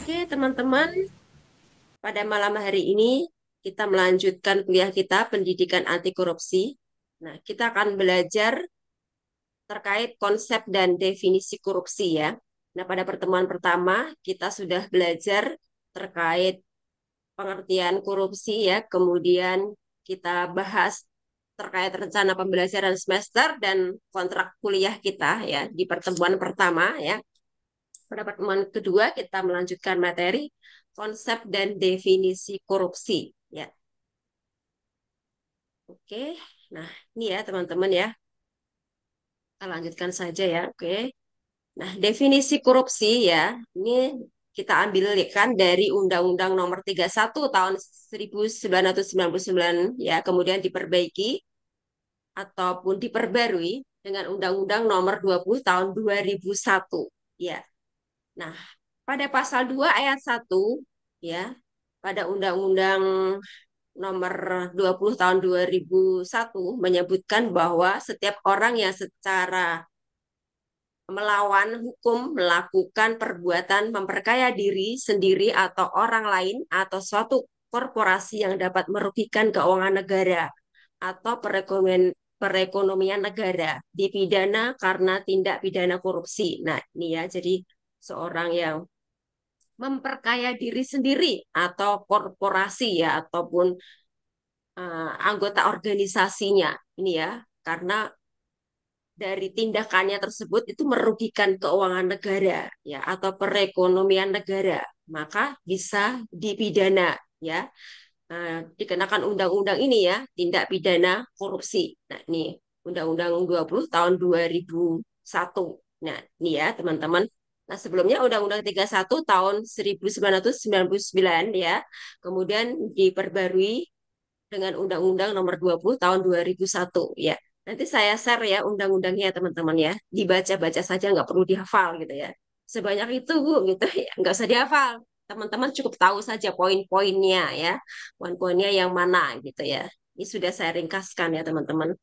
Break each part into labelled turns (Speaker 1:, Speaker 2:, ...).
Speaker 1: Oke, teman-teman, pada malam hari ini kita melanjutkan kuliah kita pendidikan anti korupsi. Nah, kita akan belajar terkait konsep dan definisi korupsi ya. Nah, pada pertemuan pertama kita sudah belajar terkait pengertian korupsi ya, kemudian kita bahas terkait rencana pembelajaran semester dan kontrak kuliah kita ya di pertemuan pertama ya. Pada pertemuan kedua kita melanjutkan materi konsep dan definisi korupsi ya. Oke. Nah, ini ya teman-teman ya. Kita lanjutkan saja ya. Oke. Nah, definisi korupsi ya. Ini kita ambilkan dari Undang-Undang Nomor 31 tahun 1999 ya, kemudian diperbaiki ataupun diperbarui dengan Undang-Undang Nomor 20 tahun 2001 ya. Nah, pada pasal 2 ayat 1 ya, pada Undang-Undang Nomor 20 tahun 2001 menyebutkan bahwa setiap orang yang secara melawan hukum melakukan perbuatan memperkaya diri sendiri atau orang lain atau suatu korporasi yang dapat merugikan keuangan negara atau perekonomian negara dipidana karena tindak pidana korupsi. Nah, ini ya, jadi seorang yang memperkaya diri sendiri atau korporasi ya ataupun anggota organisasinya ini ya karena dari tindakannya tersebut itu merugikan keuangan negara ya atau perekonomian negara maka bisa dipidana ya. Dikenakan undang-undang ini ya tindak pidana korupsi. Nah ini Undang-Undang 20 tahun 2001. Nah ini ya teman-teman. Nah sebelumnya Undang-Undang 31 tahun 1999 ya kemudian diperbarui dengan Undang-Undang Nomor 20 Tahun 2001 ya. Nanti saya share ya undang-undangnya teman-teman ya. Dibaca-baca saja nggak perlu dihafal gitu ya. Sebanyak itu Bu gitu ya. Nggak usah dihafal. Teman-teman cukup tahu saja poin-poinnya ya. Poin-poinnya yang mana gitu ya. Ini sudah saya ringkaskan ya teman-teman.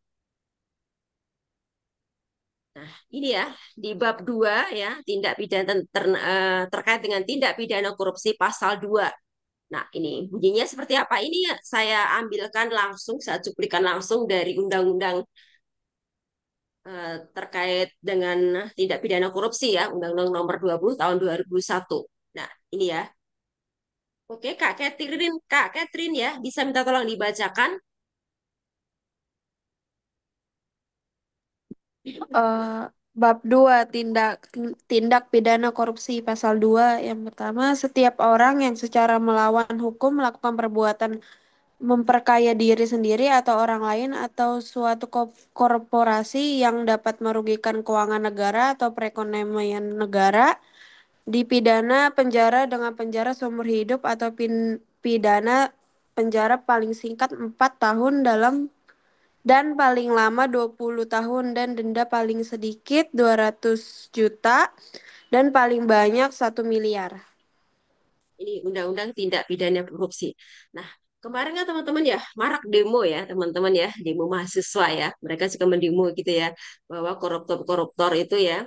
Speaker 1: Nah, ini ya di bab 2 ya, tindak pidana terkait dengan tindak pidana korupsi pasal 2. Nah, ini bunyinya seperti apa? Ini ya saya ambilkan langsung, saya cuplikan langsung dari Undang-Undang terkait dengan tindak pidana korupsi ya, Undang-Undang Nomor 20 Tahun 2001. Nah, ini ya. Oke, Kak Catherine ya, bisa minta tolong dibacakan.
Speaker 2: eh, Bab 2 tindak tindak pidana korupsi pasal 2 yang pertama setiap orang yang secara melawan hukum melakukan perbuatan memperkaya diri sendiri atau orang lain atau suatu korporasi yang dapat merugikan keuangan negara atau perekonomian negara dipidana penjara dengan penjara seumur hidup atau pidana penjara paling singkat 4 tahun dan paling lama 20 tahun dan denda paling sedikit 200 juta dan paling banyak 1 miliar.
Speaker 1: Ini Undang-Undang Tindak Pidana Korupsi. Nah, kemarin kan teman-teman ya, marak demo ya, teman-teman ya, demo mahasiswa ya. Mereka suka mendemo gitu ya, bahwa koruptor-koruptor itu ya,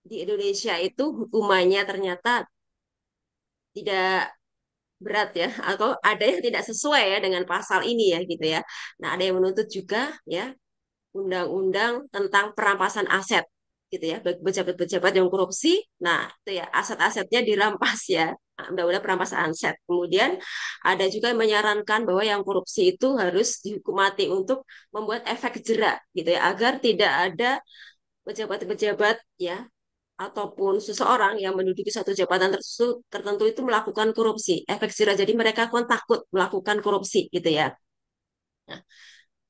Speaker 1: di Indonesia itu hukumannya ternyata tidak berat ya atau ada yang tidak sesuai ya dengan pasal ini ya gitu ya. Nah, ada yang menuntut juga ya undang-undang tentang perampasan aset gitu ya bagi pejabat-pejabat yang korupsi. Nah, itu ya aset-asetnya dirampas ya. Nah, undang-undang perampasan aset. Kemudian ada juga yang menyarankan bahwa yang korupsi itu harus dihukum mati untuk membuat efek jera gitu ya agar tidak ada pejabat-pejabat ya ataupun seseorang yang menduduki satu jabatan tertentu itu melakukan korupsi, efek jerah. Jadi mereka pun takut melakukan korupsi gitu ya. Nah,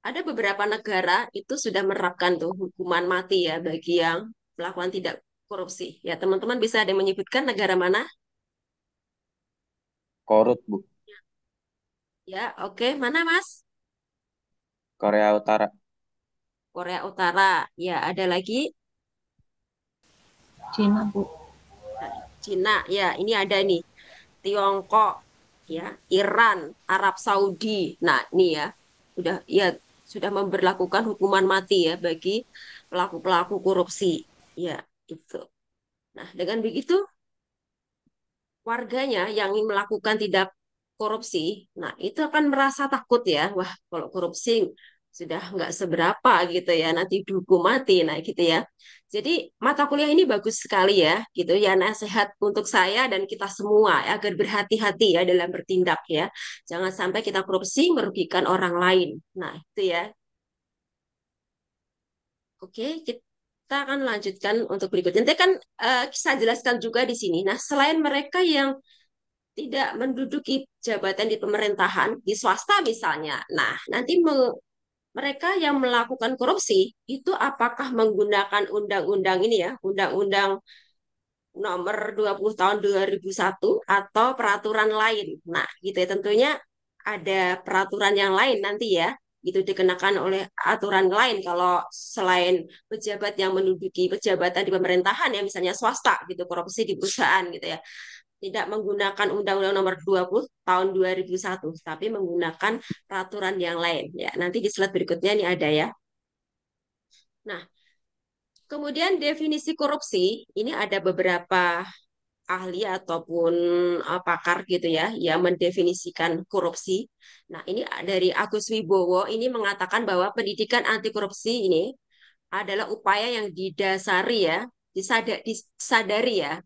Speaker 1: ada beberapa negara itu sudah menerapkan tuh hukuman mati ya bagi yang melakukan tidak korupsi. Ya, teman-teman bisa ada yang menyebutkan negara mana?
Speaker 3: Korut, Bu.
Speaker 1: Ya, oke. Mana, Mas?
Speaker 3: Korea Utara.
Speaker 1: Korea Utara. Ya, ada lagi.
Speaker 4: Cina, Bu.
Speaker 1: Nah, Cina. Ya, ini ada nih. Tiongkok, ya, Iran, Arab Saudi. Nah, ini ya, sudah memberlakukan hukuman mati ya bagi pelaku-pelaku korupsi. Ya, itu. Nah, dengan begitu warganya yang ingin melakukan tindak korupsi, nah itu akan merasa takut ya, wah kalau korupsi sudah nggak seberapa gitu ya, nanti dihukum mati, nah gitu ya. Jadi mata kuliah ini bagus sekali ya, gitu ya, nasihat untuk saya dan kita semua ya, agar berhati-hati ya dalam bertindak ya, jangan sampai kita korupsi merugikan orang lain. Nah itu ya. Oke, kita akan lanjutkan untuk berikutnya. Nanti kan saya jelaskan juga di sini. Nah, selain mereka yang tidak menduduki jabatan di pemerintahan, di swasta misalnya. Nah, nanti mereka yang melakukan korupsi itu apakah menggunakan undang-undang ini ya, undang-undang nomor 20 tahun 2001 atau peraturan lain. Nah, gitu ya tentunya ada peraturan yang lain nanti ya. Itu dikenakan oleh aturan lain kalau selain pejabat yang menduduki pejabatan di pemerintahan ya misalnya swasta gitu korupsi di perusahaan gitu ya tidak menggunakan Undang-Undang Nomor 20 Tahun 2001, tapi menggunakan peraturan yang lain. Ya, nanti di slide berikutnya ini ada ya. Nah, kemudian definisi korupsi ini ada beberapa ahli ataupun pakar gitu ya yang mendefinisikan korupsi. Nah, ini dari Agus Wibowo ini mengatakan bahwa pendidikan anti korupsi ini adalah upaya yang didasari ya, disadari ya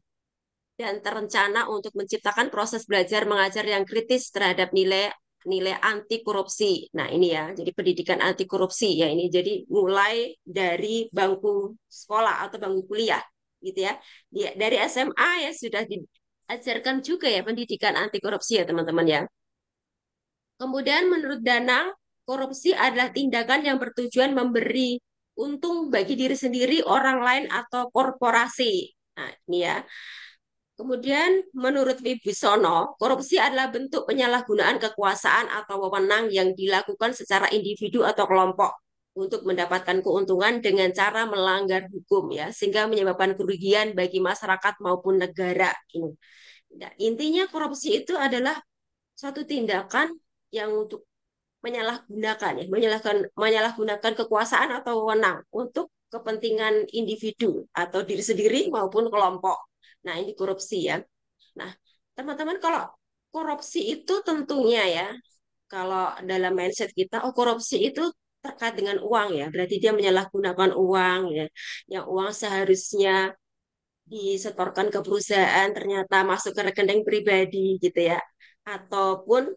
Speaker 1: dan terencana untuk menciptakan proses belajar mengajar yang kritis terhadap nilai nilai anti korupsi. Nah, ini ya, jadi pendidikan anti korupsi ya ini. Jadi mulai dari bangku sekolah atau bangku kuliah gitu ya. Dari SMA ya sudah diajarkan juga ya pendidikan anti korupsi ya, teman-teman ya. Kemudian menurut Danang, korupsi adalah tindakan yang bertujuan memberi untung bagi diri sendiri, orang lain atau korporasi. Nah, ini ya. Kemudian, menurut Wibisono, korupsi adalah bentuk penyalahgunaan kekuasaan atau wewenang yang dilakukan secara individu atau kelompok untuk mendapatkan keuntungan dengan cara melanggar hukum ya, sehingga menyebabkan kerugian bagi masyarakat maupun negara. Ini. Nah, intinya korupsi itu adalah suatu tindakan yang untuk menyalahgunakan ya, menyalahgunakan kekuasaan atau wewenang untuk kepentingan individu atau diri sendiri maupun kelompok. Nah, ini korupsi ya. Nah, teman-teman kalau korupsi itu tentunya ya, kalau dalam mindset kita, oh korupsi itu terkait dengan uang ya, berarti dia menyalahgunakan uang ya, yang uang seharusnya disetorkan ke perusahaan ternyata masuk ke rekening pribadi gitu ya, ataupun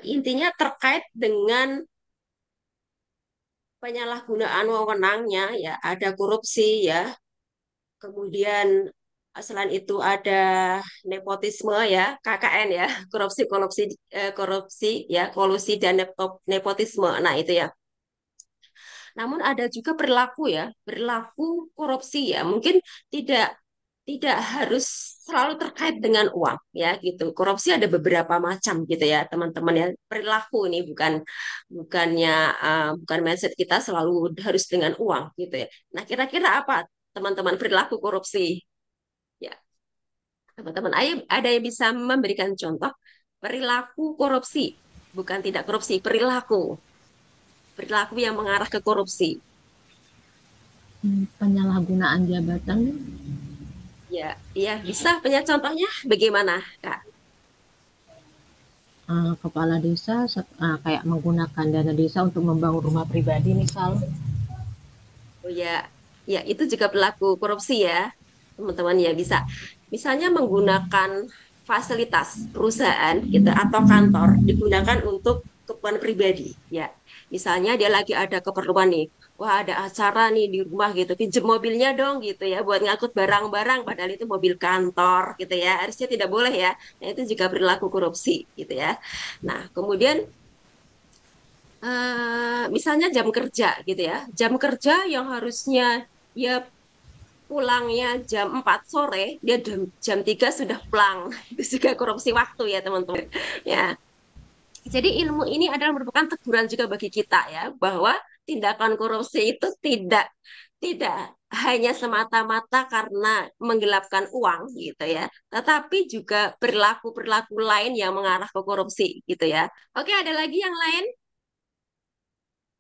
Speaker 1: intinya terkait dengan penyalahgunaan wewenangnya ya, ada korupsi ya, kemudian selain itu ada nepotisme ya, KKN ya, korupsi korupsi korupsi ya, kolusi dan nepotisme. Nah, itu ya. Namun ada juga perilaku ya, perilaku korupsi ya. Mungkin tidak tidak harus selalu terkait dengan uang ya gitu. Korupsi ada beberapa macam gitu ya, teman-teman ya. Perilaku ini bukannya bukan mindset kita selalu harus dengan uang gitu ya. Nah, kira-kira apa teman-teman perilaku korupsi? Ya, teman-teman, ada yang bisa memberikan contoh perilaku korupsi, bukan tidak korupsi, perilaku, perilaku yang mengarah ke korupsi.
Speaker 4: Penyalahgunaan jabatan.
Speaker 1: Ya, ya bisa punya contohnya bagaimana, Kak?
Speaker 4: Kepala desa kayak menggunakan dana desa untuk membangun rumah pribadi misal.
Speaker 1: Oh ya, ya itu juga perilaku korupsi ya, teman-teman ya bisa. Misalnya menggunakan fasilitas perusahaan gitu atau kantor digunakan untuk keperluan pribadi ya. Misalnya dia lagi ada keperluan nih, wah ada acara nih di rumah gitu, pinjem mobilnya dong gitu ya buat ngangkut barang-barang padahal itu mobil kantor gitu ya. Harusnya tidak boleh ya. Nah, itu juga perilaku korupsi gitu ya. Nah, kemudian misalnya jam kerja gitu ya. Jam kerja yang harusnya ya pulangnya jam 4 sore, dia jam 3 sudah pulang. Itu juga korupsi waktu ya, teman-teman. Ya. Jadi ilmu ini adalah merupakan teguran juga bagi kita ya, bahwa tindakan korupsi itu tidak hanya semata-mata karena menggelapkan uang gitu ya, tetapi juga perilaku-perilaku lain yang mengarah ke korupsi gitu ya. Oke, ada lagi yang lain?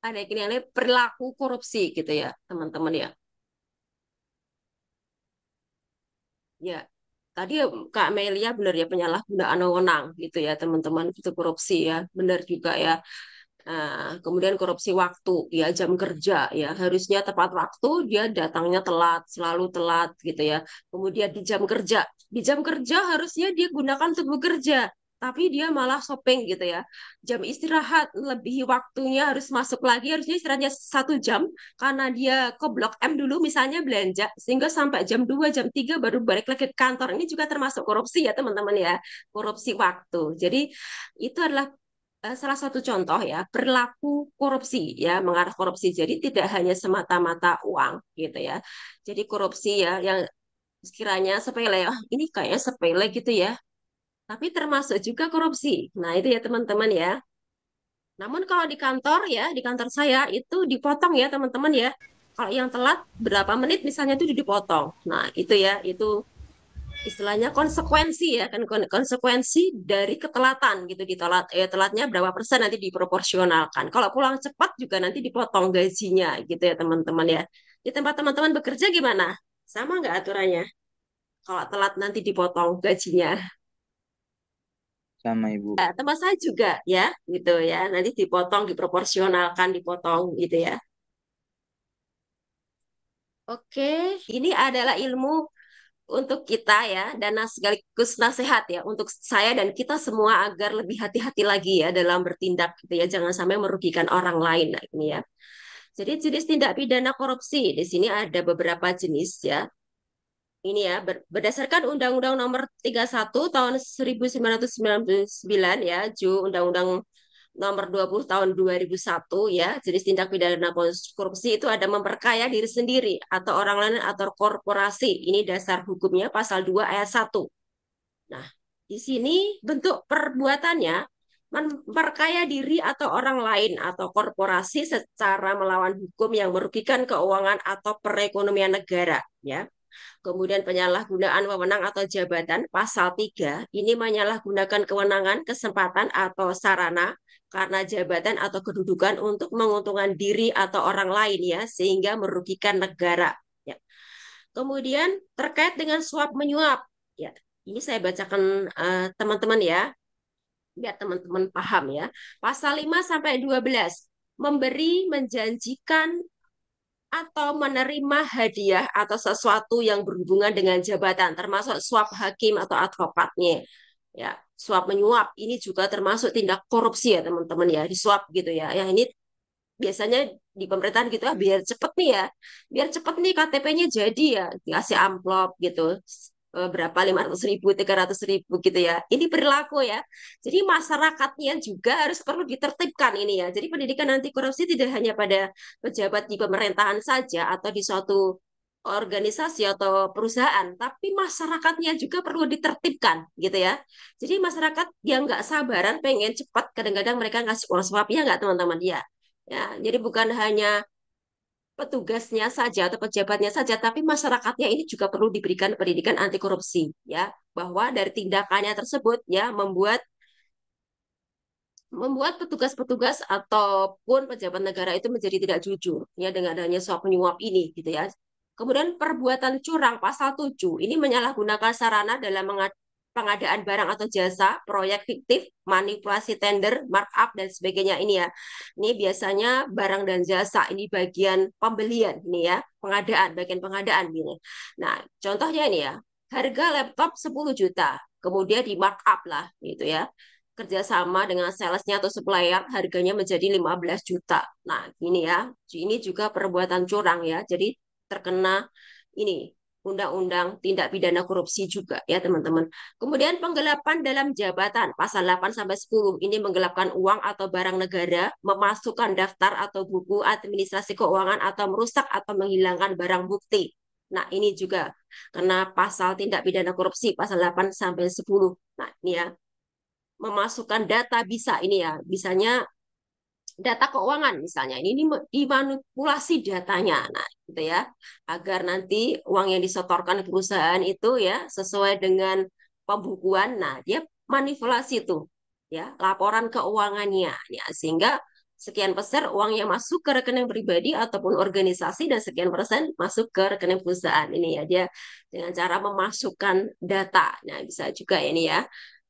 Speaker 1: Ada yang lain perilaku korupsi gitu ya, teman-teman ya. Ya. tadi Kak Melia benar ya, penyalahgunaan wewenang gitu ya teman-teman, itu korupsi ya, benar juga ya. Nah, kemudian korupsi waktu ya, jam kerja ya, harusnya tepat waktu, dia datangnya telat, selalu telat gitu ya. Kemudian di jam kerja harusnya dia gunakan untuk bekerja, tapi dia malah shopping gitu ya. Jam istirahat lebih waktunya, harus masuk lagi, harusnya istirahatnya 1 jam karena dia ke Blok M dulu misalnya belanja, sehingga sampai jam 2 jam 3 baru balik lagi ke kantor. Ini juga termasuk korupsi ya teman-teman ya, korupsi waktu. Jadi itu adalah salah satu contoh ya perilaku korupsi ya, mengarah korupsi. Jadi tidak hanya semata-mata uang gitu ya. Jadi korupsi ya yang sekiranya sepele, oh, ini kayaknya sepele gitu ya, tapi termasuk juga korupsi. Nah itu ya teman-teman ya. Namun kalau di kantor ya, di kantor saya itu dipotong ya teman-teman ya. Kalau yang telat berapa menit misalnya itu dipotong. Nah itu ya, itu istilahnya konsekuensi ya, kan konsekuensi dari ketelatan gitu. Telatnya berapa persen nanti diproporsionalkan. Kalau pulang cepat juga nanti dipotong gajinya gitu ya teman-teman ya. Di tempat teman-teman bekerja gimana? Sama nggak aturannya? Kalau telat nanti dipotong gajinya.
Speaker 3: Sama Ibu.
Speaker 1: Ya, tempat saya juga ya gitu ya. Nanti dipotong, diproporsionalkan, dipotong gitu ya. Oke, ini adalah ilmu untuk kita ya, dan sekaligus nasihat ya untuk saya dan kita semua agar lebih hati-hati lagi ya dalam bertindak gitu ya, jangan sampai merugikan orang lain. Nah, ini ya. Jadi jenis tindak pidana korupsi di sini ada beberapa jenis ya. Ini ya, berdasarkan Undang-Undang Nomor 31 Tahun 1999 ya, Undang-Undang Nomor 20 Tahun 2001 ya, jenis tindak pidana korupsi itu ada memperkaya diri sendiri atau orang lain atau korporasi. Ini dasar hukumnya pasal 2 ayat 1. Nah, di sini bentuk perbuatannya memperkaya diri atau orang lain atau korporasi secara melawan hukum yang merugikan keuangan atau perekonomian negara ya. Kemudian penyalahgunaan wewenang atau jabatan, pasal 3 ini menyalahgunakan kewenangan, kesempatan atau sarana karena jabatan atau kedudukan untuk menguntungkan diri atau orang lain ya, sehingga merugikan negara. Ya. Kemudian terkait dengan suap menyuap, ya, ini saya bacakan teman-teman ya, biar teman-teman paham ya. Pasal 5 sampai 12 memberi, menjanjikan atau menerima hadiah atau sesuatu yang berhubungan dengan jabatan, termasuk suap hakim atau advokatnya. Ya, suap menyuap ini juga termasuk tindak korupsi ya teman-teman ya, disuap gitu ya. Yang ini biasanya di pemerintahan gitu ah, biar cepet nih ya, biar cepet nih KTP-nya jadi ya, dikasih amplop gitu. Berapa 500.000, 300.000 gitu ya. Ini perilaku ya. Jadi masyarakatnya juga harus perlu ditertibkan ini ya. Jadi pendidikan anti korupsi tidak hanya pada pejabat di pemerintahan saja atau di suatu organisasi atau perusahaan, tapi masyarakatnya juga perlu ditertibkan gitu ya. Jadi masyarakat yang nggak sabaran pengen cepat, kadang-kadang mereka ngasih uang suap ya nggak teman-teman ya. Ya, jadi bukan hanya petugasnya saja atau pejabatnya saja, tapi masyarakatnya ini juga perlu diberikan pendidikan anti korupsi ya, bahwa dari tindakannya tersebut ya membuat petugas-petugas ataupun pejabat negara itu menjadi tidak jujur ya dengan adanya suap menyuap ini gitu ya. Kemudian perbuatan curang pasal 7 ini menyalahgunakan sarana dalam pengadaan barang atau jasa, proyek fiktif, manipulasi tender, markup dan sebagainya ini ya. Ini biasanya barang dan jasa ini bagian pembelian ini ya, pengadaan, bagian pengadaan gini. Nah, contohnya ini ya, harga laptop 10 juta, kemudian di markup lah gitu ya, kerjasama dengan salesnya atau supplier harganya menjadi 15 juta. Nah, ini ya, ini juga perbuatan curang ya. Jadi terkena ini undang-undang tindak pidana korupsi juga ya, teman-teman. Kemudian penggelapan dalam jabatan pasal 8 sampai 10 ini menggelapkan uang atau barang negara, memasukkan daftar atau buku administrasi keuangan atau merusak atau menghilangkan barang bukti. Nah, ini juga kena pasal tindak pidana korupsi pasal 8 sampai 10. Nah, ini ya, memasukkan data bisa ini ya, bisanya data keuangan misalnya ini dimanipulasi datanya, nah gitu ya, agar nanti uang yang disetorkan ke perusahaan itu ya sesuai dengan pembukuan, nah dia manipulasi itu ya laporan keuangannya ya, sehingga sekian persen uang yang masuk ke rekening pribadi ataupun organisasi dan sekian persen masuk ke rekening perusahaan. Ini ya dia dengan cara memasukkan data. Nah, bisa juga ini ya.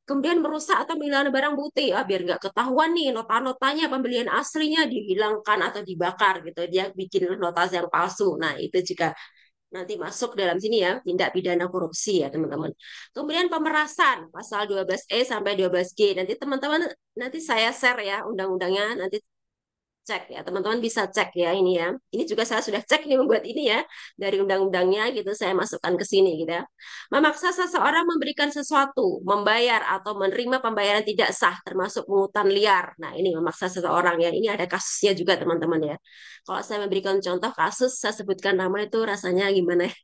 Speaker 1: Kemudian merusak atau menghilangkan barang bukti ya biar nggak ketahuan nih nota-notanya pembelian aslinya dihilangkan atau dibakar gitu. Dia bikin nota yang palsu. Nah, itu juga nanti masuk dalam sini ya, tindak pidana korupsi ya teman-teman. Kemudian pemerasan, pasal 12E sampai 12G. Nanti teman-teman, nanti saya share ya undang-undangnya, nanti cek ya teman-teman bisa cek ya ini ya, ini juga saya sudah cek nih membuat ini ya dari undang-undangnya gitu saya masukkan ke sini gitu ya. Memaksa seseorang memberikan sesuatu, membayar atau menerima pembayaran tidak sah termasuk pungutan liar. Nah ini memaksa seseorang ya, ini ada kasusnya juga teman-teman ya. Kalau saya memberikan contoh kasus saya sebutkan nama itu rasanya gimana ya?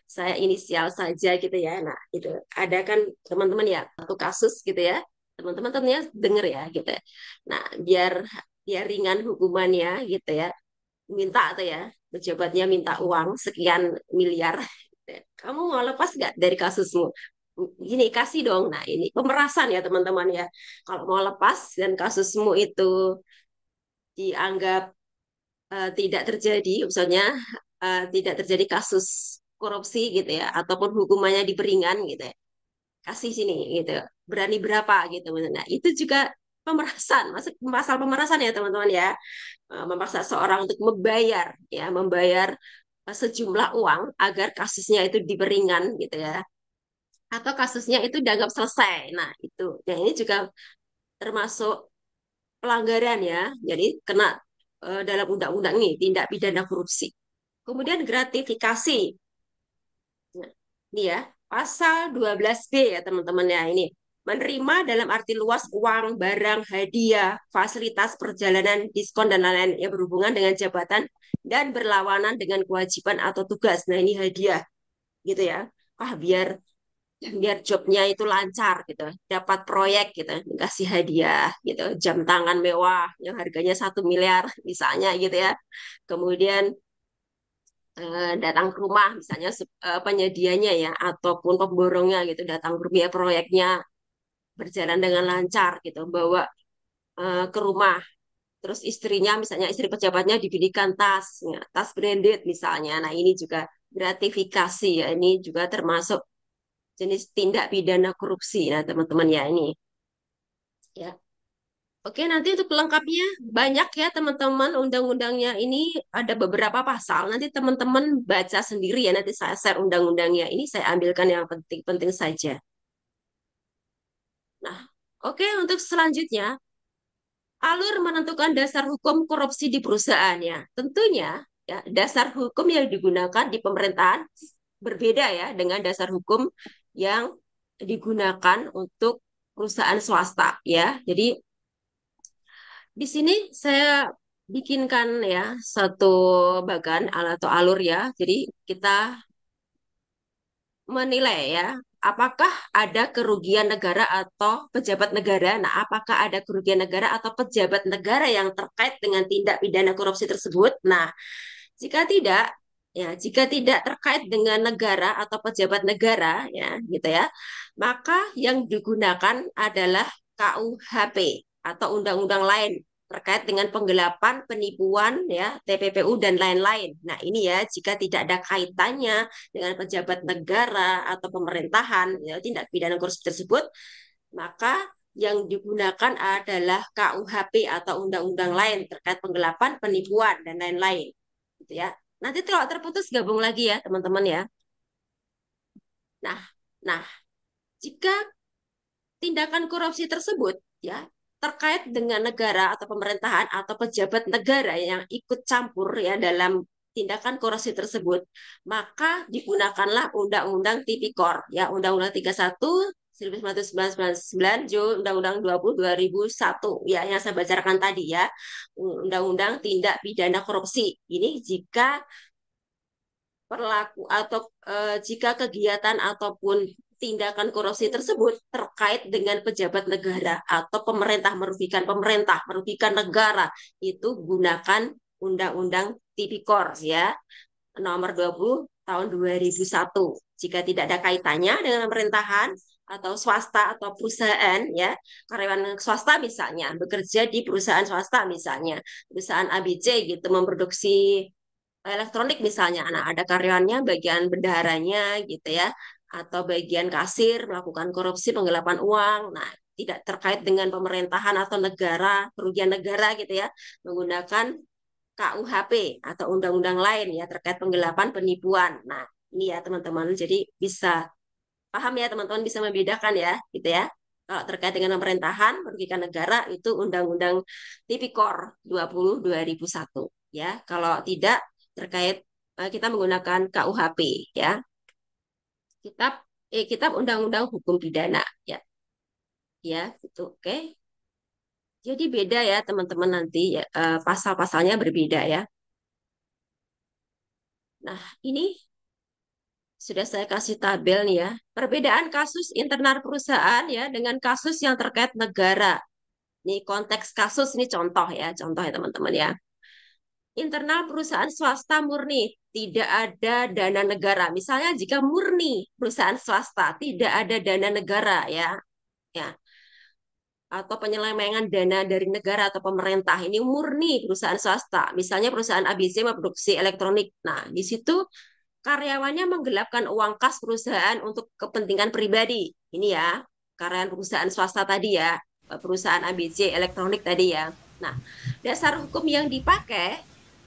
Speaker 1: Saya inisial saja gitu ya. Nah itu ada kan teman-teman ya satu kasus gitu ya, teman-teman tentunya denger ya gitu ya. Nah biar ringan hukumannya gitu ya, minta tuh ya pejabatnya minta uang sekian miliar, kamu mau lepas nggak dari kasusmu, gini kasih dong. Nah ini pemerasan ya teman-teman ya, kalau mau lepas dan kasusmu itu dianggap tidak terjadi, misalnya tidak terjadi kasus korupsi gitu ya, ataupun hukumannya diperingan gitu ya, kasih sini gitu, berani berapa gitu. Nah itu juga pemerasan, masuk pasal pemerasan ya teman-teman ya. Memaksa seorang untuk membayar ya, membayar sejumlah uang agar kasusnya itu diperingan gitu ya, atau kasusnya itu dianggap selesai. Nah itu, nah ini juga termasuk pelanggaran ya, jadi kena dalam undang-undang ini tindak pidana korupsi. Kemudian gratifikasi. Nah, ini ya, pasal 12B ya teman-teman ya ini. Menerima dalam arti luas uang, barang, hadiah, fasilitas perjalanan, diskon, dan lain-lain yang berhubungan dengan jabatan dan berlawanan dengan kewajiban atau tugas. Nah ini hadiah gitu ya. Ah biar biar jobnya itu lancar gitu, dapat proyek gitu, dikasih hadiah gitu, jam tangan mewah yang harganya 1 miliar misalnya gitu ya. Kemudian datang ke rumah misalnya penyedianya ya ataupun pemborongnya gitu datang ke rumah proyeknya berjalan dengan lancar gitu bawa ke rumah, terus istrinya misalnya istri pejabatnya dibelikan tas ya, tas branded misalnya. Nah ini juga gratifikasi ya, ini juga termasuk jenis tindak pidana korupsi. Nah teman-teman ya ini ya. Oke, nanti untuk pelengkapnya banyak ya teman-teman undang-undangnya ini ada beberapa pasal. Nanti teman-teman baca sendiri ya, nanti saya share undang-undangnya. Ini saya ambilkan yang penting-penting saja. Nah, oke untuk selanjutnya, alur menentukan dasar hukum korupsi di perusahaannya. Tentunya ya dasar hukum yang digunakan di pemerintahan berbeda ya dengan dasar hukum yang digunakan untuk perusahaan swasta ya. Jadi di sini saya bikinkan ya satu bagan atau alur ya. Jadi kita menilai ya, apakah ada kerugian negara atau pejabat negara. Nah, apakah ada kerugian negara atau pejabat negara yang terkait dengan tindak pidana korupsi tersebut? Nah, jika tidak, ya, jika tidak terkait dengan negara atau pejabat negara, ya, gitu ya, maka yang digunakan adalah KUHP atau undang-undang lain terkait dengan penggelapan, penipuan, ya, TPPU dan lain-lain. Nah, ini ya, jika tidak ada kaitannya dengan pejabat negara atau pemerintahan, ya, tindak pidana korupsi tersebut, maka yang digunakan adalah KUHP atau undang-undang lain terkait penggelapan, penipuan dan lain-lain, gitu ya. Nanti kalau terputus gabung lagi ya teman-teman ya. Nah, nah jika tindakan korupsi tersebut ya terkait dengan negara atau pemerintahan atau pejabat negara yang ikut campur ya dalam tindakan korupsi tersebut, maka digunakanlah Undang-Undang Tipikor ya, Undang-Undang 31 1999 Undang-Undang 20 2001 ya yang saya bacakan tadi ya, Undang-Undang Tindak Pidana Korupsi. Ini jika perlaku atau jika kegiatan ataupun tindakan korupsi tersebut terkait dengan pejabat negara atau pemerintah, merugikan negara, itu gunakan Undang-Undang Tipikor ya, nomor 20 tahun 2001. Jika tidak ada kaitannya dengan pemerintahan, atau swasta atau perusahaan ya, karyawan swasta misalnya bekerja di perusahaan swasta misalnya, perusahaan ABC gitu memproduksi elektronik misalnya. Nah, ada karyawannya bagian bendaharanya gitu ya, atau bagian kasir melakukan korupsi penggelapan uang. Nah, tidak terkait dengan pemerintahan atau negara, kerugian negara gitu ya, menggunakan KUHP atau undang-undang lain ya terkait penggelapan penipuan. Nah, ini ya teman-teman. Jadi bisa paham ya teman-teman, bisa membedakan ya gitu ya. Kalau terkait dengan pemerintahan merugikan negara itu Undang-Undang Tipikor 20 2001 ya. Kalau tidak terkait kita menggunakan KUHP ya. Kitab Undang-Undang Hukum Pidana ya. Ya, itu oke. Jadi beda ya teman-teman nanti ya, pasal-pasalnya berbeda ya. Nah, ini sudah saya kasih tabel nih ya. Perbedaan kasus internal perusahaan ya dengan kasus yang terkait negara. Ini konteks kasus, ini contoh ya teman-teman ya. Internal perusahaan swasta murni, tidak ada dana negara. Misalnya jika murni perusahaan swasta, tidak ada dana negara ya. Ya, atau penyelewengan dana dari negara atau pemerintah. Ini murni perusahaan swasta. Misalnya perusahaan ABC memproduksi elektronik. Nah, di situ karyawannya menggelapkan uang kas perusahaan untuk kepentingan pribadi. Ini ya, karyawan perusahaan swasta tadi ya, perusahaan ABC elektronik tadi ya. Nah, dasar hukum yang dipakai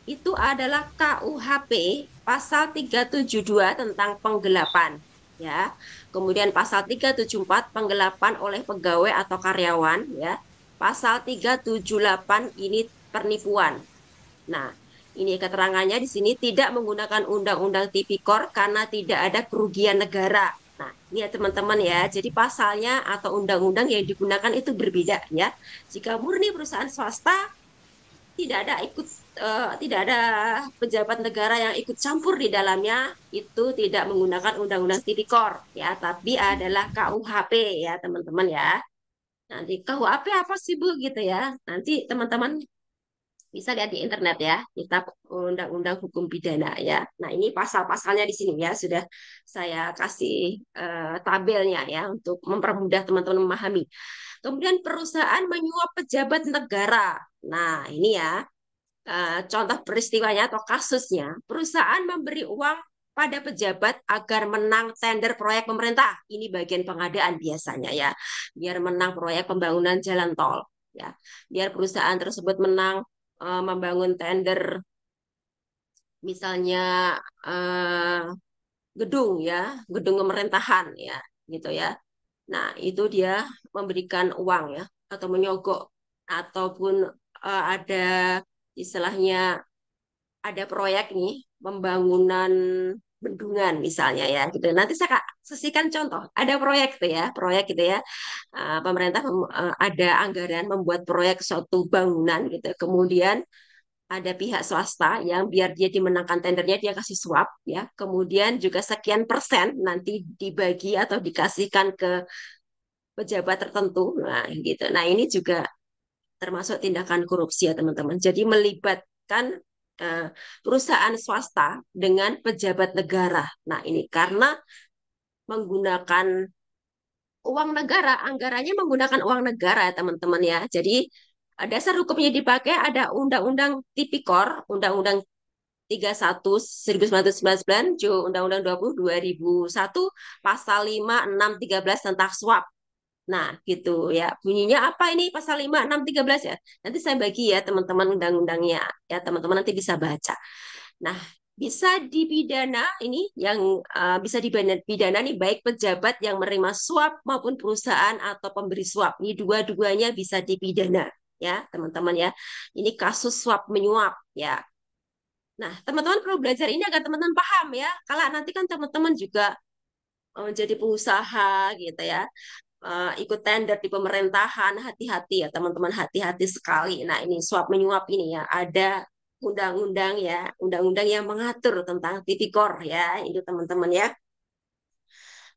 Speaker 1: itu adalah KUHP pasal 372 tentang penggelapan ya. Kemudian pasal 374 penggelapan oleh pegawai atau karyawan ya. Pasal 378 ini penipuan. Nah, ini keterangannya di sini tidak menggunakan Undang-Undang Tipikor karena tidak ada kerugian negara. Nah, ini ya teman-teman ya. Jadi pasalnya atau undang-undang yang digunakan itu berbeda ya. Jika murni perusahaan swasta tidak ada tidak ada pejabat negara yang ikut campur di dalamnya, itu tidak menggunakan Undang-Undang Tipikor ya, tapi adalah KUHP ya teman-teman ya. Nanti KUHP apa sih Bu gitu ya. Nanti teman-teman bisa lihat di internet ya, Kitab Undang-Undang Hukum Pidana ya. Nah, ini pasal-pasalnya di sini ya, sudah saya kasih tabelnya ya untuk mempermudah teman-teman memahami. Kemudian perusahaan menyuap pejabat negara. Nah, ini ya contoh peristiwanya atau kasusnya. Perusahaan memberi uang pada pejabat agar menang tender proyek pemerintah. Ini bagian pengadaan biasanya ya, biar menang proyek pembangunan jalan tol ya. Biar perusahaan tersebut menang membangun tender misalnya eh, gedung ya, gedung pemerintahan ya, gitu ya. Nah, itu dia memberikan uang ya, atau menyogok, ataupun ada istilahnya ada proyek nih pembangunan bendungan misalnya ya gitu. Nanti saya sisihkan contoh. Ada proyek tuh ya, proyek gitu ya. Pemerintah ada anggaran membuat proyek suatu bangunan gitu. Kemudian ada pihak swasta yang biar dia dimenangkan tendernya dia kasih suap ya. Kemudian juga sekian persen nanti dibagi atau dikasihkan ke pejabat tertentu. Nah, gitu. Nah, ini juga termasuk tindakan korupsi ya, teman-teman. Jadi melibatkan eh, perusahaan swasta dengan pejabat negara. Nah, ini karena menggunakan uang negara, anggarannya menggunakan uang negara, ya, teman-teman ya. Jadi dasar hukumnya dipakai ada Undang-Undang Tipikor, Undang-Undang 31 1999, Undang-Undang 20 2001, pasal 5, 6, 13 tentang suap. Nah, gitu ya. Bunyinya apa ini pasal 5, 6, 13 ya? Nanti saya bagi ya teman-teman undang-undangnya. Ya, teman-teman nanti bisa baca. Nah, bisa dipidana ini yang bisa dipidana nih baik pejabat yang menerima suap maupun perusahaan atau pemberi suap. Ini dua-duanya bisa dipidana ya, teman-teman ya. Ini kasus suap menyuap ya. Nah, teman-teman perlu belajar ini agar teman-teman paham ya. Kalau nanti kan teman-teman juga menjadi pengusaha gitu ya, ikut tender di pemerintahan, hati-hati ya teman-teman, hati-hati sekali. Nah, ini suap menyuap ini ya, ada undang-undang ya, undang-undang yang mengatur tentang tipikor ya, itu teman-teman ya.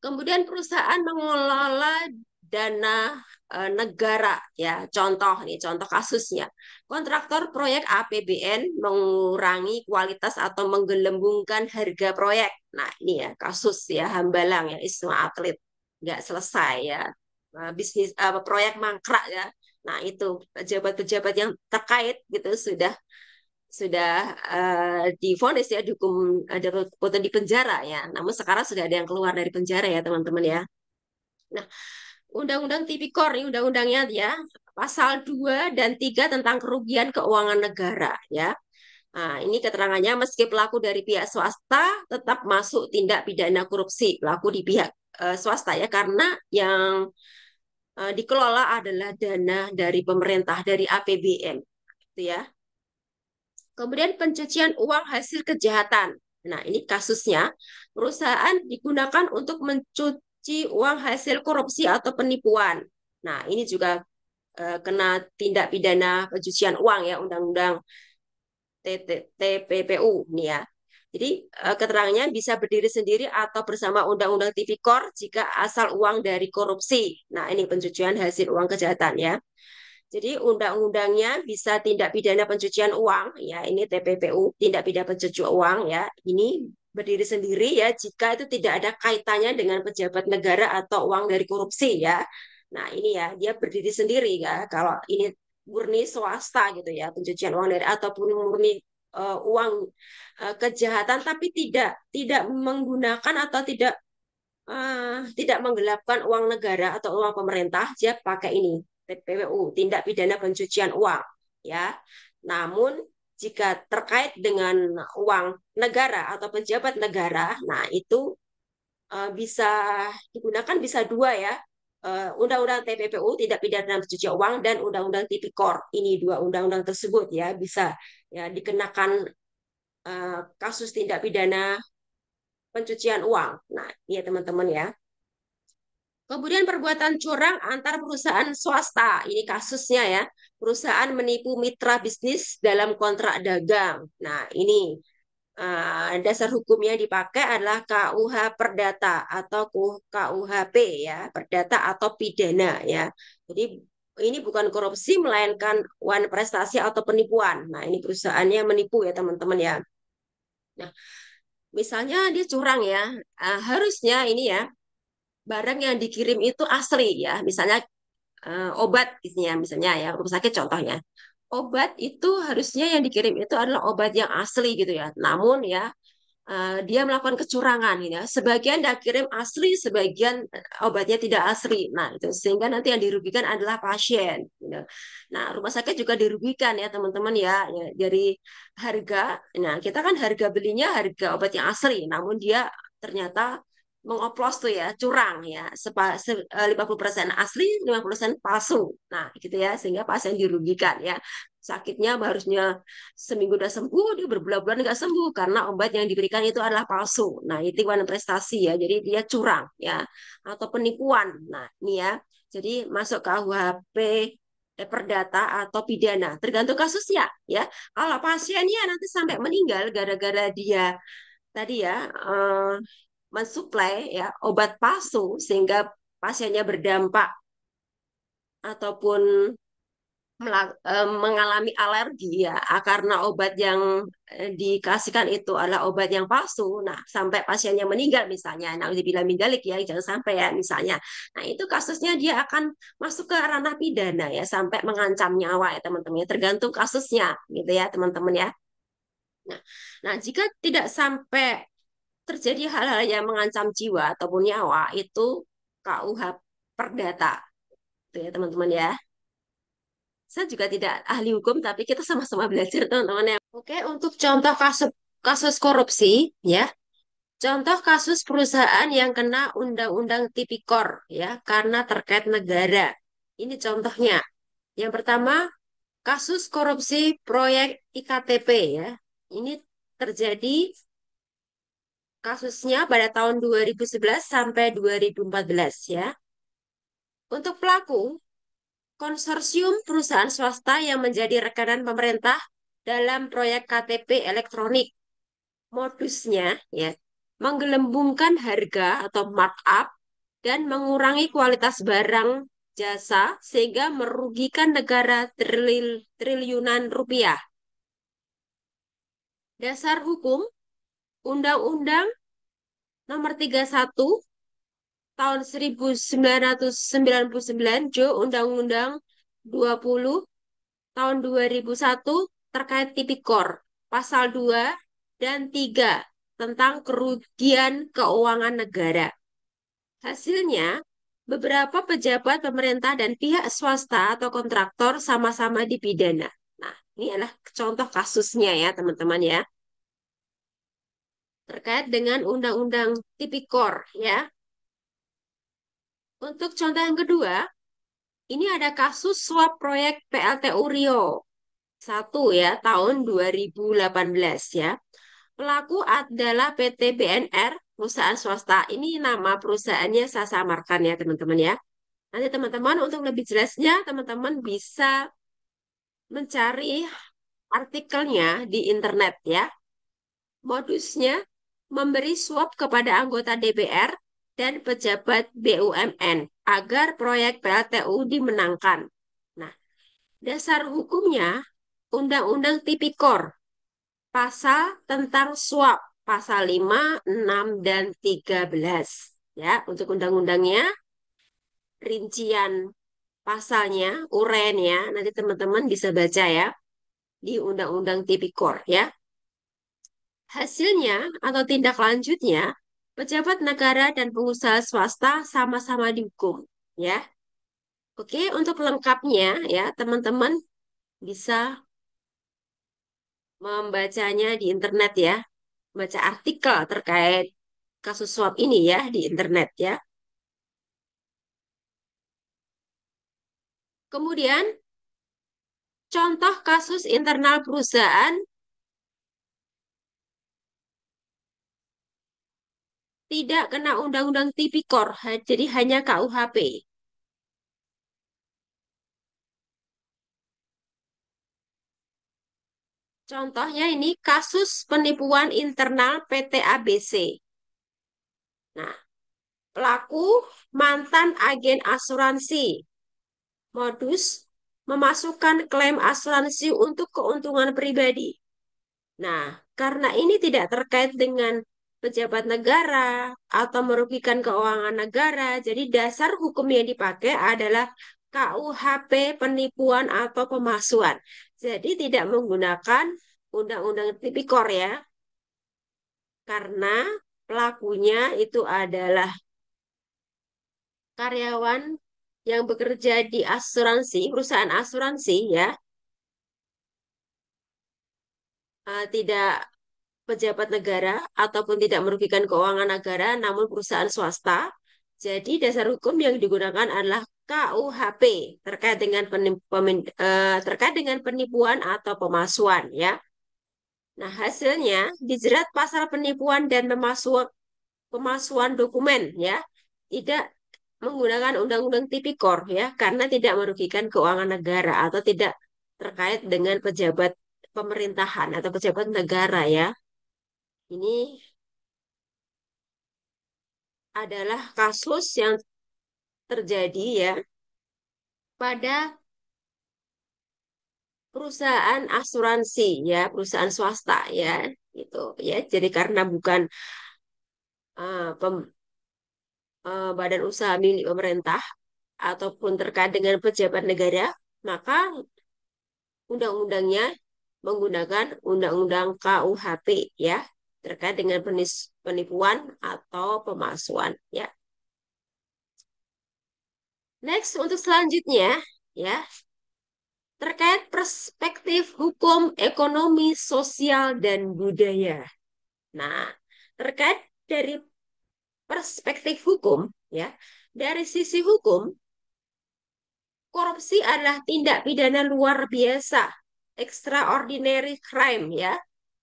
Speaker 1: Kemudian perusahaan mengelola dana negara ya. Contoh nih, contoh kasusnya. Kontraktor proyek APBN mengurangi kualitas atau menggelembungkan harga proyek. Nah, ini ya kasus ya Hambalang ya Wisma Atlet. nggak selesai ya. Bisnis proyek mangkrak ya. Nah, itu pejabat-pejabat yang terkait gitu sudah divonis ya, dihukum, ada foto di penjara ya. Namun sekarang sudah ada yang keluar dari penjara ya teman-teman ya. Nah, Undang-Undang Tipikor ini undang-undangnya ya, pasal 2 dan 3 tentang kerugian keuangan negara ya. Nah, ini keterangannya meski pelaku dari pihak swasta tetap masuk tindak pidana korupsi pelaku di pihak swasta ya, karena yang dikelola adalah dana dari pemerintah dari APBN gitu ya. Kemudian pencucian uang hasil kejahatan. Nah, ini kasusnya perusahaan digunakan untuk mencuci uang hasil korupsi atau penipuan. Nah, ini juga kena tindak pidana pencucian uang ya, Undang-Undang TPPU nih ya. Jadi keterangannya bisa berdiri sendiri atau bersama Undang-Undang Tipikor jika asal uang dari korupsi. Nah, ini pencucian hasil uang kejahatan ya. Jadi undang-undangnya bisa tindak pidana pencucian uang, ya ini TPPU, tindak pidana pencucian uang ya. Ini berdiri sendiri ya jika itu tidak ada kaitannya dengan pejabat negara atau uang dari korupsi ya. Nah ini ya dia berdiri sendiri ya. Kalau ini murni swasta gitu ya, pencucian uang dari ataupun murni uang kejahatan tapi tidak menggunakan atau tidak menggelapkan uang negara atau uang pemerintah, dia pakai ini TPPU, tindak pidana pencucian uang, ya. Namun jika terkait dengan uang negara atau pejabat negara, nah itu bisa digunakan bisa dua ya. Undang-Undang TPPU, tindak pidana pencucian uang, dan Undang-Undang Tipikor. Ini dua undang-undang tersebut ya bisa ya dikenakan kasus tindak pidana pencucian uang. Nah, iya teman-teman ya. Kemudian perbuatan curang antar perusahaan swasta. Ini kasusnya ya. Perusahaan menipu mitra bisnis dalam kontrak dagang. Nah, ini dasar hukumnya dipakai adalah KUH Perdata atau KUHP ya, Perdata atau pidana ya. Jadi ini bukan korupsi melainkan wan prestasi atau penipuan. Nah, ini perusahaannya menipu ya teman-teman ya. Nah, misalnya dia curang ya. Harusnya ini ya barang yang dikirim itu asli ya. Misalnya obat gitu ya, misalnya ya rumah sakit contohnya. Obat itu harusnya yang dikirim itu adalah obat yang asli gitu ya. Namun ya dia melakukan kecurangan gitu ya. Sebagian dia kirim asli, sebagian obatnya tidak asli. Nah, itu sehingga nanti yang dirugikan adalah pasien gitu. Nah, rumah sakit juga dirugikan ya teman-teman ya, ya dari harga. Nah, kita kan harga belinya harga obat yang asli, namun dia ternyata mengoplos tuh ya, curang ya, 50% asli, 50% palsu. Nah, gitu ya, sehingga pasien dirugikan ya. Sakitnya harusnya seminggu udah sembuh, dia berbulan-bulan nggak sembuh karena obat yang diberikan itu adalah palsu. Nah, itu bukan prestasi ya, jadi dia curang ya, atau penipuan. Nah, ini ya, jadi masuk ke KUHP perdata atau pidana, tergantung kasusnya ya. Kalau pasiennya nanti sampai meninggal gara-gara dia tadi ya mensuplai ya obat palsu sehingga pasiennya berdampak ataupun mengalami alergi ya karena obat yang dikasihkan itu adalah obat yang palsu. Nah, sampai pasiennya meninggal misalnya, nah dibilang mindalik ya, jangan sampai ya misalnya. Nah, itu kasusnya dia akan masuk ke ranah pidana ya sampai mengancam nyawa ya teman-teman. Ya. Tergantung kasusnya gitu ya teman-teman ya. Nah, nah jika tidak sampai terjadi hal-hal yang mengancam jiwa ataupun nyawa itu KUH Perdata. Itu ya teman-teman ya. Saya juga tidak ahli hukum, tapi kita sama-sama belajar, teman-teman ya. Oke, untuk contoh kasus kasus korupsi, ya. Contoh kasus perusahaan yang kena Undang-Undang Tipikor, ya, karena terkait negara. Ini contohnya. Yang pertama, kasus korupsi proyek IKTP, ya. Ini terjadi kasusnya pada tahun 2011 sampai 2014, ya. Untuk pelaku, konsorsium perusahaan swasta yang menjadi rekanan pemerintah dalam proyek KTP elektronik. Modusnya ya, menggelembungkan harga atau markup dan mengurangi kualitas barang jasa sehingga merugikan negara triliunan rupiah. Dasar hukum Undang-Undang Nomor 31 tahun 1999, Jo, Undang-Undang 20 tahun 2001 terkait tipikor, pasal 2 dan 3 tentang kerugian keuangan negara. Hasilnya, beberapa pejabat pemerintah dan pihak swasta atau kontraktor sama-sama dipidana. Nah, ini adalah contoh kasusnya ya, teman-teman ya. Terkait dengan Undang-Undang Tipikor ya. Untuk contoh yang kedua, ini ada kasus suap proyek PLTU Riau 1 ya, tahun 2018 ya. Pelaku adalah PT BNR, perusahaan swasta. Ini nama perusahaannya saya samarkan ya, teman-teman ya. Nanti teman-teman untuk lebih jelasnya, teman-teman bisa mencari artikelnya di internet ya. Modusnya memberi suap kepada anggota DPR dan pejabat BUMN agar proyek PLTU dimenangkan. Nah, dasar hukumnya Undang-Undang Tipikor, pasal tentang suap, pasal 5, 6, dan 13. Ya, untuk undang-undangnya, rincian pasalnya, uraiannya, nanti teman-teman bisa baca ya di Undang-Undang Tipikor ya. Hasilnya atau tindak lanjutnya, pejabat negara dan pengusaha swasta sama-sama dihukum ya. Oke, untuk lengkapnya ya, teman-teman bisa membacanya di internet ya, baca artikel terkait kasus suap ini ya di internet ya. Kemudian, contoh kasus internal perusahaan tidak kena Undang-Undang Tipikor, jadi hanya KUHP. Contohnya ini kasus penipuan internal PT ABC. Nah, pelaku mantan agen asuransi. Modus memasukkan klaim asuransi untuk keuntungan pribadi. Nah, karena ini tidak terkait dengan pejabat negara atau merugikan keuangan negara, jadi dasar hukum yang dipakai adalah KUHP penipuan atau pemalsuan. Jadi tidak menggunakan Undang-Undang Tipikor ya, karena pelakunya itu adalah karyawan yang bekerja di asuransi, perusahaan asuransi ya, tidak pejabat negara ataupun tidak merugikan keuangan negara, namun perusahaan swasta. Jadi dasar hukum yang digunakan adalah KUHP terkait dengan penipuan atau pemalsuan ya. Nah, hasilnya dijerat pasal penipuan dan pemalsuan dokumen ya. Tidak menggunakan Undang-Undang Tipikor ya, karena tidak merugikan keuangan negara atau tidak terkait dengan pejabat pemerintahan atau pejabat negara ya. Ini adalah kasus yang terjadi ya pada perusahaan asuransi ya, perusahaan swasta ya, gitu ya. Jadi karena bukan badan usaha milik pemerintah ataupun terkait dengan pejabat negara, maka undang-undangnya menggunakan undang-undang KUHP ya, terkait dengan penipuan atau pemalsuan ya. Next untuk selanjutnya ya, terkait perspektif hukum, ekonomi, sosial, dan budaya. Nah, terkait dari perspektif hukum, ya, dari sisi hukum, korupsi adalah tindak pidana luar biasa, extraordinary crime, ya,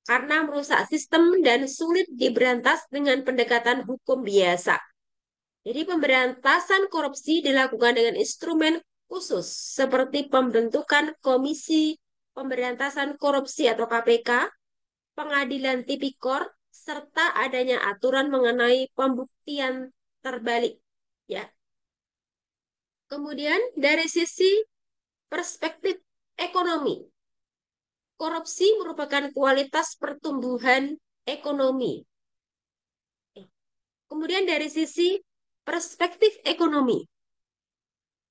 Speaker 1: karena merusak sistem dan sulit diberantas dengan pendekatan hukum biasa. Jadi pemberantasan korupsi dilakukan dengan instrumen khusus seperti pembentukan Komisi Pemberantasan Korupsi atau KPK, pengadilan tipikor, serta adanya aturan mengenai pembuktian terbalik. Ya. Kemudian dari sisi perspektif ekonomi, korupsi merupakan kualitas pertumbuhan ekonomi. Kemudian dari sisi perspektif ekonomi.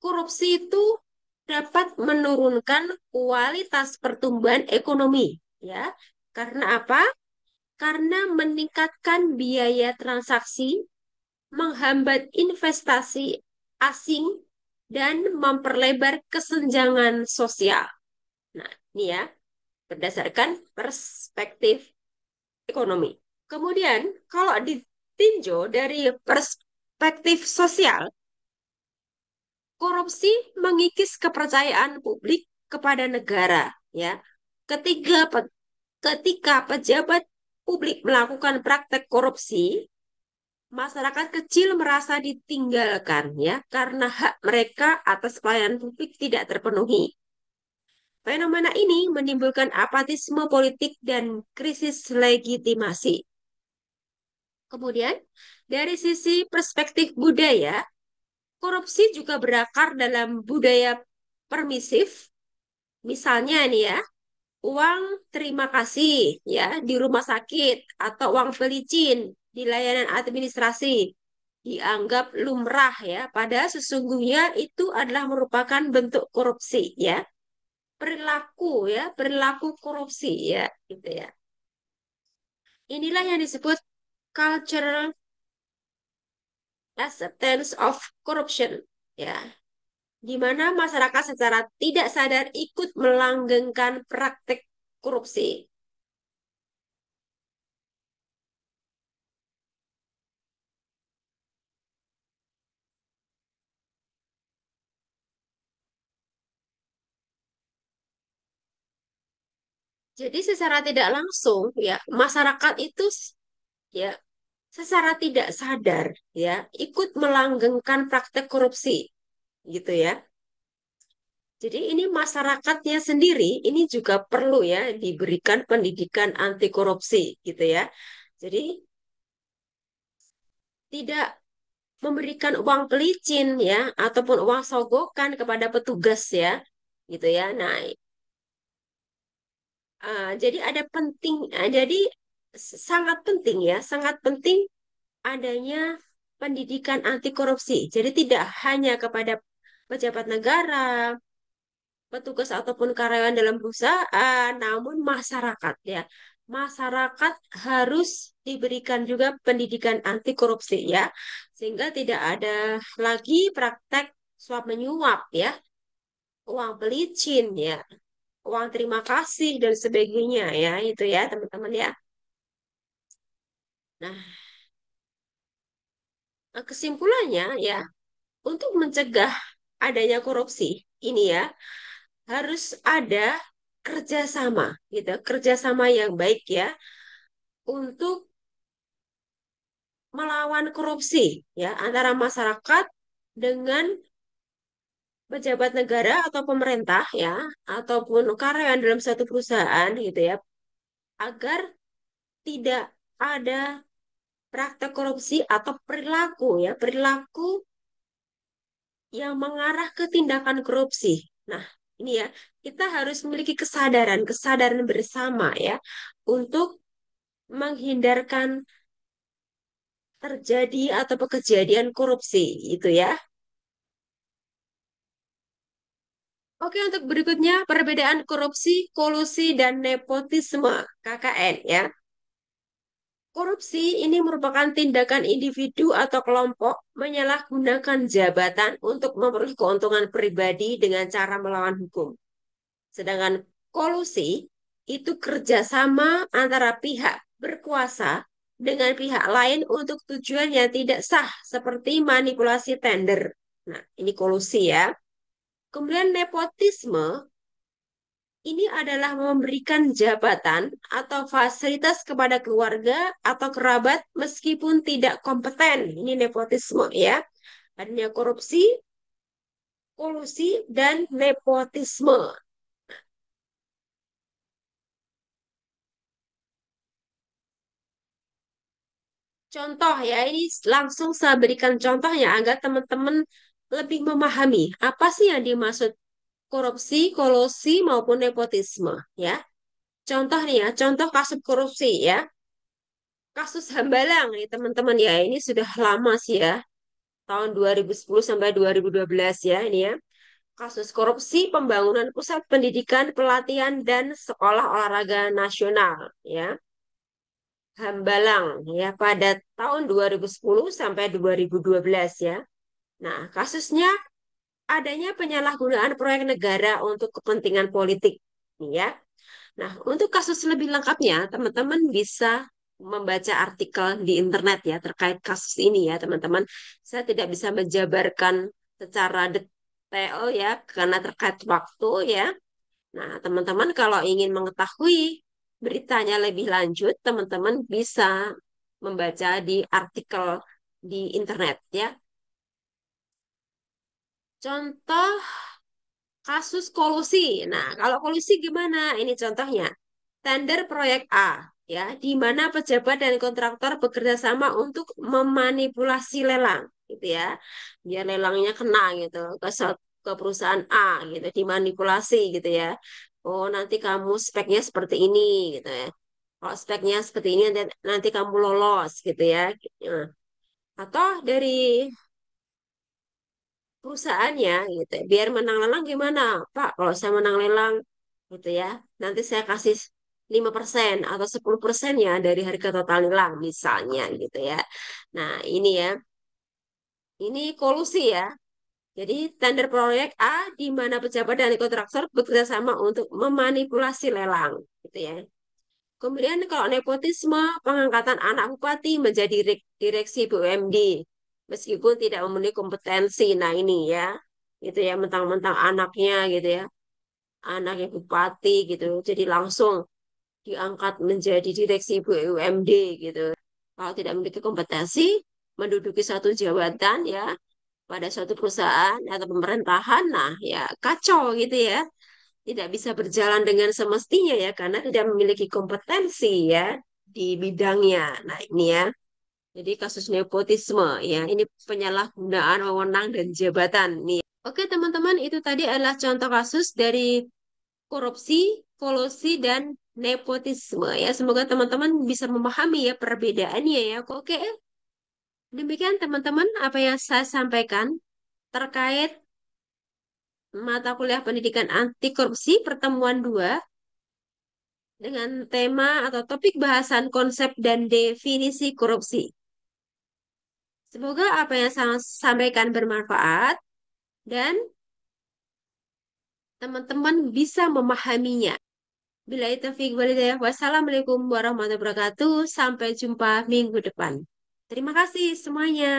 Speaker 1: Korupsi itu dapat menurunkan kualitas pertumbuhan ekonomi, ya. Karena apa? Karena meningkatkan biaya transaksi, menghambat investasi asing, dan memperlebar kesenjangan sosial. Nah, ini ya, berdasarkan perspektif ekonomi. Kemudian, kalau ditinjau dari perspektif sosial, korupsi mengikis kepercayaan publik kepada negara, ya. Ketiga, ketika pejabat publik melakukan praktek korupsi, masyarakat kecil merasa ditinggalkan, ya, karena hak mereka atas pelayanan publik tidak terpenuhi. Fenomena ini menimbulkan apatisme politik dan krisis legitimasi. Kemudian, dari sisi perspektif budaya, korupsi juga berakar dalam budaya permisif. Misalnya nih ya, uang terima kasih ya di rumah sakit atau uang pelicin di layanan administrasi dianggap lumrah ya, padahal sesungguhnya itu adalah merupakan bentuk korupsi ya. Perilaku ya, perilaku korupsi ya, gitu ya. Inilah yang disebut cultural acceptance of corruption ya, di mana masyarakat secara tidak sadar ikut melanggengkan praktek korupsi. Jadi secara tidak langsung ya masyarakat itu ya secara tidak sadar ya ikut melanggengkan praktek korupsi gitu ya. Jadi ini masyarakatnya sendiri ini juga perlu ya diberikan pendidikan anti korupsi gitu ya. Jadi tidak memberikan uang pelicin ya ataupun uang sogokan kepada petugas ya gitu ya. Nah, jadi ada penting, jadi sangat penting ya, sangat penting adanya pendidikan anti korupsi. Jadi tidak hanya kepada pejabat negara, petugas ataupun karyawan dalam perusahaan, namun masyarakat ya. Masyarakat harus diberikan juga pendidikan anti korupsi ya, sehingga tidak ada lagi praktek suap menyuap ya, uang pelicin ya, uang terima kasih dan sebagainya ya, itu ya teman-teman ya. Nah, kesimpulannya ya, untuk mencegah adanya korupsi ini ya, harus ada kerjasama gitu, kerjasama yang baik ya untuk melawan korupsi ya antara masyarakat dengan pejabat negara atau pemerintah ya ataupun karyawan dalam satu perusahaan gitu ya agar tidak ada praktek korupsi atau perilaku ya perilaku yang mengarah ke tindakan korupsi. Nah, ini ya kita harus memiliki kesadaran bersama ya untuk menghindarkan terjadi atau kejadian korupsi itu ya. Oke, untuk berikutnya perbedaan korupsi, kolusi, dan nepotisme KKN ya. Korupsi ini merupakan tindakan individu atau kelompok menyalahgunakan jabatan untuk memperoleh keuntungan pribadi dengan cara melawan hukum. Sedangkan kolusi itu kerjasama antara pihak berkuasa dengan pihak lain untuk tujuan yang tidak sah seperti manipulasi tender. Nah, ini kolusi ya. Kemudian nepotisme ini adalah memberikan jabatan atau fasilitas kepada keluarga atau kerabat meskipun tidak kompeten. Ini nepotisme ya. Adanya korupsi, kolusi, dan nepotisme. Contoh ya, ini langsung saya berikan contohnya agar teman-teman lebih memahami apa sih yang dimaksud korupsi, kolusi, maupun nepotisme ya. Contoh nih ya, contoh kasus korupsi ya. Kasus Hambalang nih teman-teman ya, ini sudah lama sih ya. tahun 2010 sampai 2012 ya ini ya. Kasus korupsi pembangunan pusat pendidikan, pelatihan, dan sekolah olahraga nasional ya. Hambalang ya pada tahun 2010 sampai 2012 ya. Nah, kasusnya adanya penyalahgunaan proyek negara untuk kepentingan politik nih ya. Nah, untuk kasus lebih lengkapnya, teman-teman bisa membaca artikel di internet ya terkait kasus ini ya, teman-teman. Saya tidak bisa menjabarkan secara detail ya karena terkait waktu ya. Nah, teman-teman kalau ingin mengetahui beritanya lebih lanjut, teman-teman bisa membaca di artikel di internet ya. Contoh kasus kolusi. Nah, kalau kolusi gimana? Ini contohnya. Tender proyek A, ya, di mana pejabat dan kontraktor bekerja sama untuk memanipulasi lelang, gitu ya. Biar lelangnya kena gitu ke perusahaan A gitu, dimanipulasi gitu ya. Oh, nanti kamu speknya seperti ini gitu ya. Kalau speknya seperti ini nanti kamu lolos gitu ya. Nah, atau dari perusahaannya gitu. Biar menang lelang gimana? Pak, kalau saya menang lelang gitu ya, nanti saya kasih 5% atau 10% ya dari harga total lelang misalnya gitu ya. Nah, ini ya. Ini kolusi ya. Jadi tender proyek A di mana pejabat dan kontraktor bekerja sama untuk memanipulasi lelang gitu ya. Kemudian kalau nepotisme, pengangkatan anak bupati menjadi direksi BUMD meskipun tidak memenuhi kompetensi. Nah ini ya, gitu ya, mentang-mentang anaknya gitu ya, anaknya bupati gitu, jadi langsung diangkat menjadi direksi BUMD gitu. Kalau tidak memiliki kompetensi, menduduki satu jabatan ya pada suatu perusahaan atau pemerintahan, nah ya kacau gitu ya, tidak bisa berjalan dengan semestinya ya karena tidak memiliki kompetensi ya di bidangnya. Nah, ini ya. Jadi kasus nepotisme ya, ini penyalahgunaan wewenang dan jabatan nih. Oke, teman-teman, itu tadi adalah contoh kasus dari korupsi, kolusi dan nepotisme ya. Semoga teman-teman bisa memahami ya perbedaannya ya. Oke, demikian teman-teman apa yang saya sampaikan terkait mata kuliah pendidikan anti korupsi pertemuan 2 dengan tema atau topik bahasan konsep dan definisi korupsi. Semoga apa yang saya sampaikan bermanfaat dan teman-teman bisa memahaminya. Bila taufiq walhidayah. Wassalamualaikum warahmatullahi wabarakatuh. Sampai jumpa minggu depan. Terima kasih semuanya.